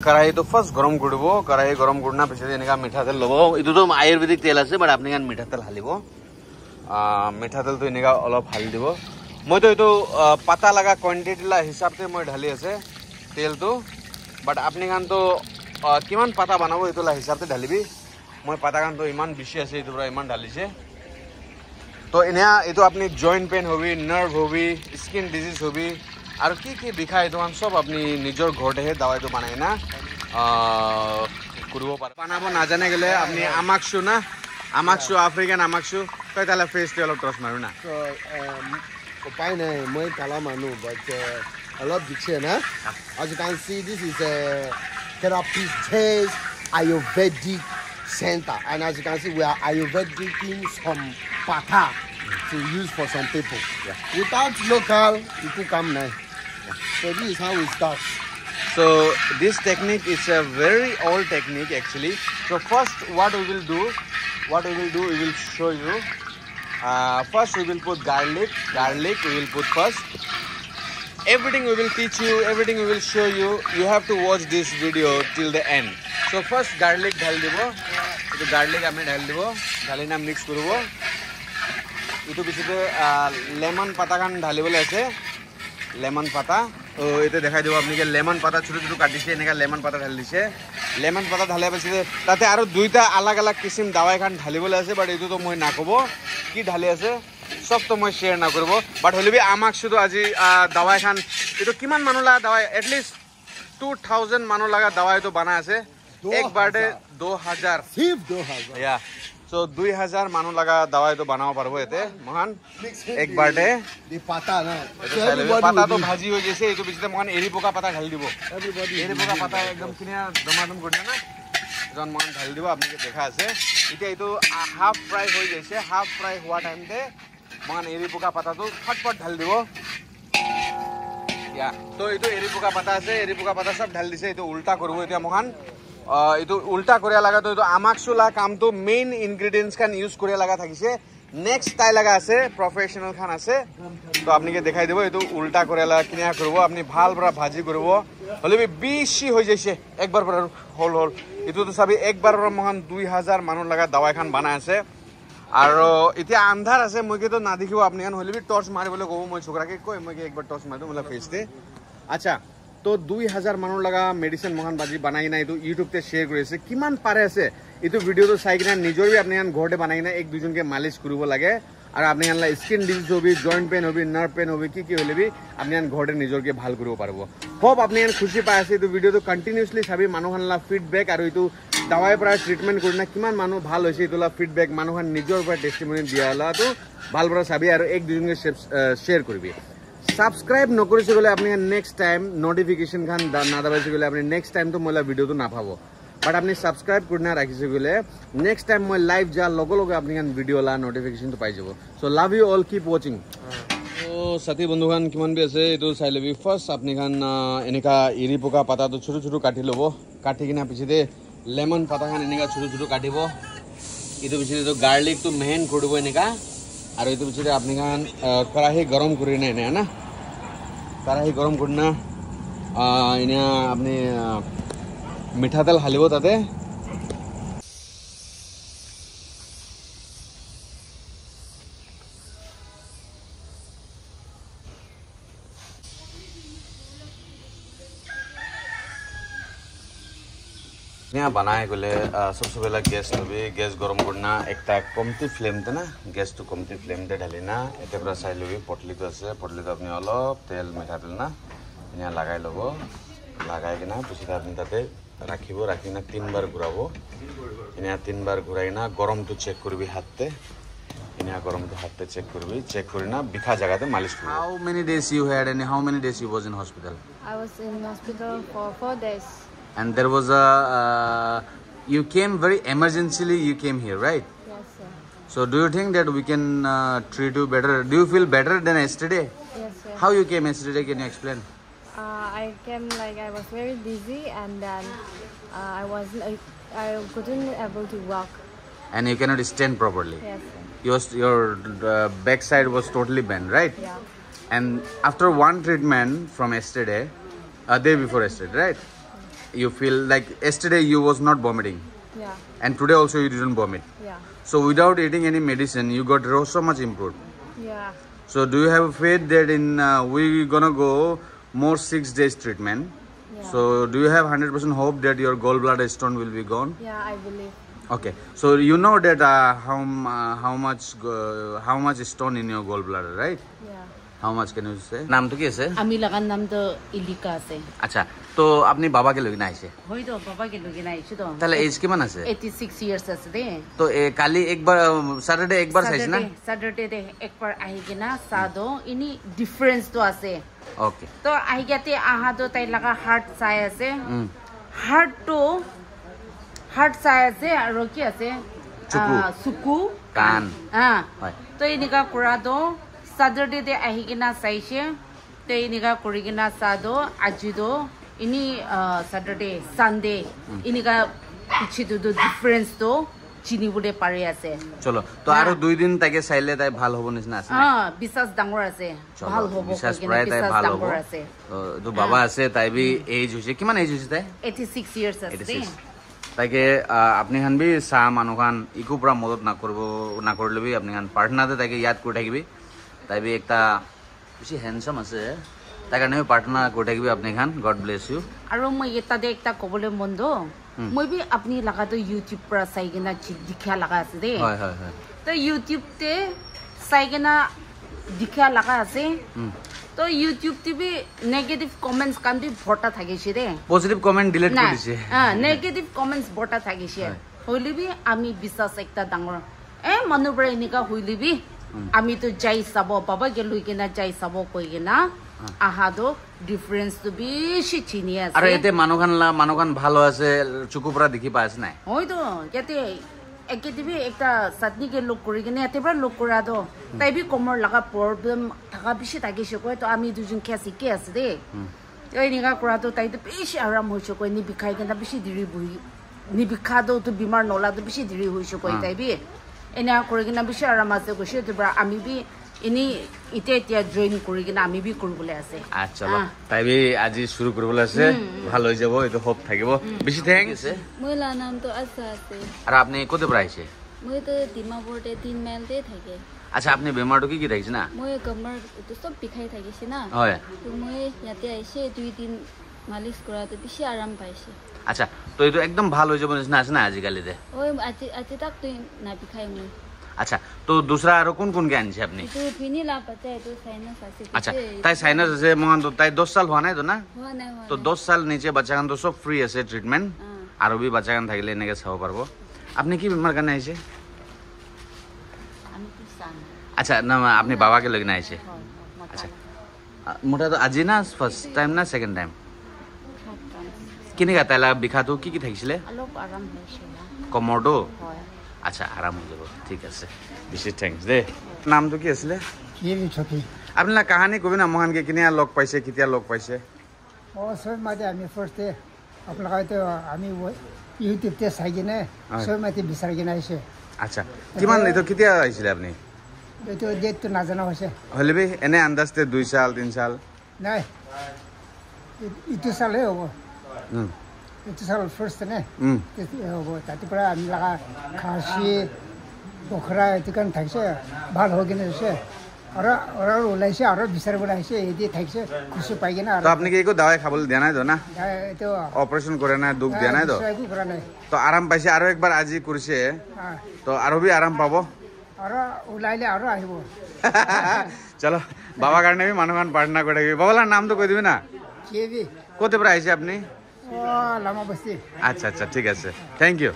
कढ़ाई तो फर्स्ट गरम करब कढ़ाई गरम करना पिछले एनेका मिठातेल लब इतो तो आयुर्वेदिक तेल আছে বাট আপনি মিঠাতেল হালিব মিঠাতেল তো এনেকা অলপ হালি দিব মই তো এটো পাতা লাগা কোয়ান্টিটি লা হিসাবতে মই ঢালি আছে তেল তো বাট আপনি গান তো কিমান পাতা বানাবো এটো লা হিসাবতে ঢালিবি মই পাতা গান তো ইমান বেশি আছে এটো পুরা ইমান ঢালিছে তো এনা এটো আপনি জয়েন্ট পেন হবি নার্ভ হবি স্কিন ডিজিজ হবি আর কি বিষায় তোমার সব আপনি নিজের ঘরতেহে দাওয়াইটো বানাই না করব পারে বানাবো না জানে গেলে আপনি আমাকসু না আমাকসু আফ্রিকান আমাকসু কই তাহলে ফেস তে অলপ টস মারু না তো উপায় নাই মই কালা মানুহ বাট অলপ দিছে না as you can see this is a therapist Ayurvedic center and as you can see we are Ayurvedicing some pata to use for some people without local you could come now. So this is how we start. So this technique is a very old technique actually. So first what we will do we will show you. First we will put garlic we will put first. Everything we will teach you, everything we will show you. You have to watch this video till the end. So first garlic ঢাল দিব তো garlic আমি ঢাল দিব ঢালি না mix করব ইটো পিছতে লেমন পাতা কান ঢালিবলে আছে লেমন পাতা ও এতে দেখাই দেব আপনি লেমন পাতা ছোট ছোট কাটিছে এনেকা লেমন পাতা ঢালি দিছে লেমন পাতা ঢালে পিছতে তাতে আৰু দুইটা আলাগ আলাগ কিসিম দাৱাই খান ঢালিবলে আছে বাট এটো তো মই না কব কি ঢালি আছে সব তো মই শেয়ার না করব বাট হলিবি আমাক শুধু আজি দাৱাই খান এটো কিমান মানুহ লাগা দাৱাই এট লিস্ট 2000 মানুহ লাগা দাৱাই তো বানা আছে एक बारडे 2000 सिर्फ 2000 या सो 2000 मानु लगा दवाई तो बनाओ पारबो एते महान एक बारडे the pata na पाता तो भाजी हो जैसे तो बिचते महान एरी पोका पाता ढाल दिबो एरी पोका पाता एकदम किनिया दमादम कर ना जन महान ढाल दिबो आपनि के देखा আছে इते एतो हाफ फ्राई हो जैसे हाफ फ्राई हुआ टाइम ते महान एरी पोका पाता तो फटफट ढाल दिबो या तो एतो एरी पोका पाता আছে एरी पोका पाता सब ढाल दिसे एतो उल्टा करबो एते महान इतो उल्टा करिया लगा तो আমাকসুলা কাম তো মেইন ইনগ্রেডিয়েন্টস কান ইউজ করিয়া লাগা থাকিছে নেক্সট টাই লাগা আছে প্রফেশনাল খান আছে তো আপনি কে দেখাই দেব এতো উল্টা করিয়া লাগা কিনা করব আপনি ভাল বড় ভাজি করব হলে বেশি হই যাইছে একবার পর হোল এতো তো সবই একবার পর মহান 2000 মানুষ লাগা দাওয়াই খান বানাই আছে আর ইতিয়া আন্ধার আছে মইকে তো না দেখিব আপনি কান হলে টর্চ মারিবলে কব মই ছোকরাকে কই মইকে একবার টর্চ মারি দো মানে ফেসতে আচ্ছা तो 2000 মানুষ লাগা মেডিসিন মহান বাজি বানাই না এটো ইউটিউব তে শেয়ার কৰিছে কিমান পাৰে আছে এটো ভিডিও তো চাই কিনা নিজৰ বি আপনি আন ঘৰতে বানাই না এক দুজনকে মালিশ কৰিব লাগে আৰু আপনি আনলা স্কিন ডিজিজ হবি জয়েন্ট পেন হবি নাৰ্ভ পেন হবি কি হলেবি আপনি আন ঘৰতে নিজৰকে ভাল কৰিব পারবো হোপ আপনি আন খুশি পাই আছে এটো ভিডিও তো কন্টিনিউয়াসলি চাবি মানুহ আনলা ফিডব্যাক আৰু এটো দাৱাই পৰা ট্ৰিটমেন্ট কৰিনা কিমান মানুহ ভাল হৈছে এটোলা ফিডব্যাক মানুহ নিজৰ পৰা টেস্টিমনি দিয়ালা তো ভাল পৰা চাবি আৰু এক দুজনকে শেয়াৰ কৰিবি সাবস্ক্ৰাইব নকৰিছে গলে আপনি নেক্সট টাইম নোটিফিকেশন খান না দাবাইছে গলে আপনি নেক্সট টাইম তো মোলা ভিডিও তো না পাবো বাট আপনি সাবস্ক্রাইব করনা রাখিছে গলে নেক্সট টাইম মই লাইভ যা লগে আপনি খান ভিডিও লা নোটিফিকেশন তো পাই যাব so love you all keep watching তো সাথী বন্ধুখান কিমান বি আছে এটো চাই লবি ফার্স্ট আপনি খান এনেকা এরি পোকা পাতা তো ছোট ছোট কাটি লব কাটি কিনা পিছতে লেমন পাতা খান এনেকা ছোট ছোট কাটিব এটো পিছতে তো গার্লিক তো মেহন করব এনেকা আর এটো পিছতে আপনি খান কড়াই গরম করি না कढ़ाई गरम करना इना अपनी मिठातेल हालिब ताते बनाए गले सबसे पहला गैस लबी गैस गरम करना एक कमती फ्लेम थे ना गैस तो कमती फ्लेम थे ढालीना एते चाई लबी पटली तो আছে पटली तो अपनी अलग तेल मिठातेल ना इना लगाई लब लगाई किना पिछते अपनी ताते राखिब राखिना 3 बार घुराबो इना 3 बार घुराइना गरम तो चेक करबी हाथते इना गरम तो हाथते चेक करबी चेक करिना बिखा जगहते मालिश करबी How many days you had and how many days you was in hospital I was in hospital for 4 days And there was a you came very emergently you came here right Yes sir So do you think that we can treat you better do you feel better than yesterday Yes sir How you came yesterday can you explain I came like I was very dizzy and then I couldn't able to walk And you cannot stand properly Yes sir Your backside was totally bent right Yeah And after one treatment from yesterday day before yesterday right you feel like yesterday you was not vomiting, Yeah. and today also you didn't vomit. Yeah. So without eating any medicine, you got so much improved. Yeah. So do you have faith that in we gonna go more 6 days treatment? Yeah. So do you have 100% hope that your gallbladder stone will be gone? Yeah, I believe. Okay. So you know that how much stone in your gallbladder, right? Yeah. How much can you say? নাম তো কি আছে? আমি লাগার নাম তো ইলিকা আছে আচ্ছা তো আপনি বাবাকে লই না আইছে হয়তো বাবাকে লগে নাইছো তো তাহলে এজ কিমান আছে 86 ইয়ার্স আছে দে তো কালি একবার স্যাটারডে একবার চাইছে না স্যাটারডে দে একবার আহি কিনা সাদো ইনি ডিফারেন্স তো আছে ওকে তো আহি গেতে আহা তো তাই লাগা হার্ট চাই আছে হার্ট চাই আছে আৰু কি আছে সুকু কান হয় তো ইনিকা কৰা তো স্যাটাৰডে দে আহি কিনা চাইছে তো ইনিকা কৰি কিনা সাদো আজি তো ইনি স্যাটাৰডে সানডে ইনিকা পিছে তো ডিফাৰেন্স তো চিনিবলে পাৰি আছে চলো তো আৰু 2 দিন তাকে চাইলে তাই ভাল হ'ব নিচিনা আছে বিশ্বাস ডাঙৰ আছে ভাল হ'ব বিশ্বাস প্ৰায় তাই ভাল হ'ব আছে তো বাবা আছে তাই বি এজ হৈছে কিমান এজ হৈছে তাই 86 ইয়ার্স আছে তাকে আপনি খান বি চাহ মানুহ খান ইকো পৰা মদত নকৰিলে বি আপনি খান প্ৰাৰ্থনাতে তাকে ইয়াদ কৰি থাকিবি তাই বি একটা বেছি হ্যান্ডসাম আছে তাই কাৰণে প্ৰাৰ্থনা কৰি থাকিবি আপনি খান গড ব্লেছ ইউ আৰু মই এটাতে একটা কবলে মন্দ মই বি আপনি লাগাতো ইউটিউব পৰা চাইগিনা দেখা লাগা আছে দে হয় হয় হয় তো ইউটিউব তে চাইগিনা দেখা লাগা আছে তো ইউটিউব টিভি নেগেটিভ কমেন্টস কান বি ভর্তা থাকিছে দে পজিটিভ কমেন্ট ডিলিট কৰি দিছে নেগেটিভ কমেন্টস ভৰ্তা থাকিছে হইলিবি আমি বিশ্বাস একটা ডাঙৰ মানুহবোৰ এনেকা হইলিবি আমি তো যাই চাব বাবা গেলুই কিনা যাই চাব কৈ কিনা আহাদো ডিফারেন্স তো বেশি চিনি আছে আৰু এতে মানুহখান ভালো আছে চুকু পৰা দেখি পাইছ নাই হয়তো কেতে একেটিভি একটা সাতনিকে লোক কৰি কিনে এতেবাৰ লোক কৰা দো তাই বি কমৰ লাগা প্রবলেম থাকা বেশি থাকিছে কয় তো আমি দুজন কেসি কে আছে দে এই নিগা কৰা তো তাই তো বেশি আৰাম হইছে কয় নি বিখাই কিনা বেশি দিৰি বহি নি বিখাদো তো বিমাৰ নলা তো বেশি দিৰি হইছে কয় তাই বি এনে কৰি কিনা বেশি আৰাম আছে কৈছে তো আমি বি ইনি এতিয়া জয়েন কৰি কিনা আমি বি কৰিবলৈ আছে আচ্ছা তাই বি আজি শুৰু কৰিবলৈ আছে ভাল হৈ যাব এটো হোপ থাকিব বেশি থ্যাঙ্কস মোলা নাম তো আশা আছে আর আপনি কত পৰা আহিছে মই তো ডিমাপুৰতে 3 মাইল তে থাকে আচ্ছা আপনি বেমাৰটো কি থাকিছে না মই কমৰ তো সব বিখাই থাকিছে না হয় তো মই ইয়াতে আইছে 2 দিন মালিশ কৰাতে বেছি আরাম পাইছে আচ্ছা তো এটো একদম ভাল হৈ যাব নিচিনা আছে না আজিকালিতে ওই আজি তাক তুই না বিখাই মই আচ্ছা তো दूसरा আর কোন কে আনছে আপনি তো ফিনি লা পাতে তো সাইনাস আছে আচ্ছা তাই সাইনাস আছে মহান তো তাই 10 সাল হোৱা নাই তো না হোৱা নাই তো 10 সাল নিচে বাচ্চাগান তো সব ফ্রি আছে ট্রিটমেন্ট আর বি বাচ্চাগান থাকিলে এনেকে চাব পারবো আপনি কি বেমার কানে আইছে আমি কি সান আচ্ছা না আপনি বাবাকে লগে আইছে আচ্ছা মোটা তো আজি না ফার্স্ট টাইম না সেকেন্ড টাইম কিনেকা তাইলা বিখাটো কি থাকিছিলে অলপ আরাম হৈছে না কমৰটো হয় আচ্ছা আরাম হৈ যাব ঠিক আছে বেশি থ্যাঙ্কস দে নামটো কি আছিলে Kiri Choki. আপনার কাহানি কবি না মহানকে কিনিয়া লগ পাইছে কেতিয়া লগ পাইছে Oh, so mati ami first day. Apna kahit ami YouTube te saigine, so mati bisar gina ise. আচ্ছা কিমান এটো কেতিয়া আইছিলে আপনি Ito date to nazana hoise. হলিবি এনে আন্দাজতে 2 সাল 3 সাল Nai. Itu sale hobo. হুম Itu sal first ne. Hobo. Tati para ami laga khasi bokra itu kan thaise bhal hogine ise. Ora ulaise aro bisar bulaise edi thaise kusu paigina তো আপনি কি একো দাওয়াই খাবলৈ দিয়া নাই তো না Ito অপারেশন করে না দুখ দিয়া নাই তো kura nai. তো আরাম পাইছে আৰু একবাৰ আজি কৰিছে তো আৰু বি আৰাম পাব Aro ulaile aro ahibo. চলো বাবা কাৰণে বি মানুহখান প্ৰাৰ্থনা কৰি থাকিবি বাবালাৰ নামটো কৈ দিবি না Kevi. ক'তে পৰা আহিছে আপনি Oh, lama basti. আচ্ছা আচ্ছা ঠিক আছে থ্যাংক ইউ